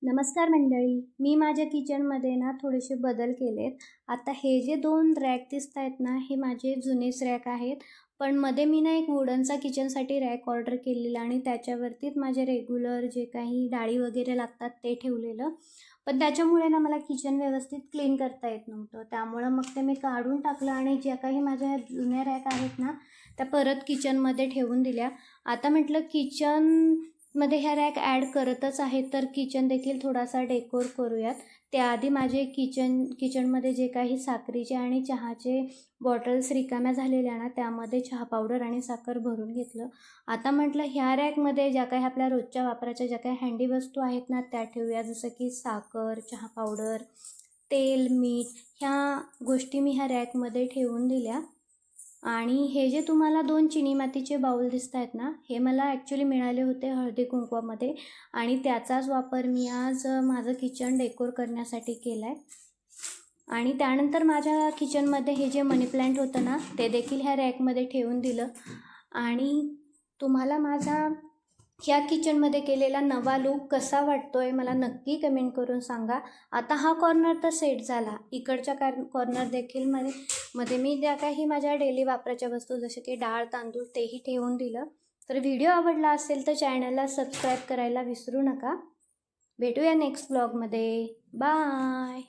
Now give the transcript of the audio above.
नमस्कार मंडळी, मी माझ्या किचनमध्ये ना थोडेसे बदल केलेत. आता हे जे 2 रॅक दिसत आहेत ना, हे माझे जुनेच रॅक आहेत. पण मध्ये मी ना एक वुडनचा किचनसाठी रॅक ऑर्डर केलेला आणि त्याच्यावरतीच माझे रेग्युलर जे काही डाळी वगैरे लागतात ते ठेवलेलं. पण त्याच्यामुळे ना मला किचन व्यवस्थित क्लीन करता येत नव्हतं. त्यामुळं मग ते मी काढून टाकलं आणि ज्या काही माझ्या जुन्या रॅक आहेत ना, त्या परत किचनमध्ये ठेवून दिल्या. आता म्हटलं किचनमध्ये ह्या रॅक ॲड करतच आहे तर किचन देखील थोडासा डेकोर करूयात. त्याआधी माझे किचनमध्ये जे काही साखरेचे आणि चहाचे बॉटल्स रिकाम्या झालेल्या ना, त्यामध्ये चहा पावडर आणि साखर भरून घेतलं. आता म्हटलं ह्या रॅकमध्ये ज्या काही आपल्या रोजच्या वापराच्या ज्या काही हँडी वस्तू आहेत ना, त्या ठेवूया. जसं की साखर, चहा पावडर, तेल, मीठ ह्या गोष्टी मी ह्या रॅकमध्ये ठेवून दिल्या. आणि हे जे तुम्हाला 2 चिनी मातीचे बाउल दिसत आहेत ना, हे मला ॲक्च्युली मिळाले होते हळदी कुंकवामध्ये आणि त्याचाच वापर मी आज माझं किचन डेकोर करण्यासाठी केला आहे. आणि त्यानंतर माझ्या किचनमध्ये हे जे मनी प्लॅन्ट होतं ना, ते देखील ह्या रॅकमध्ये ठेवून दिलं. आणि तुम्हाला माझा ह्या किचनमध्ये केलेला नवा लूक कसा वाटतो आहे मला नक्की कमेंट करून सांगा. आता हा कॉर्नर तर सेट झाला. इकडच्या कॉर्नर देखील मध्ये मी ज्या काही माझ्या डेली वापराच्या वस्तू जसे की डाळ, तांदूळ तेही ठेवून दिलं. तर व्हिडिओ आवडला असेल तर चॅनलला सबस्क्राईब करायला विसरू नका. भेटूया नेक्स्ट ब्लॉगमध्ये. बाय.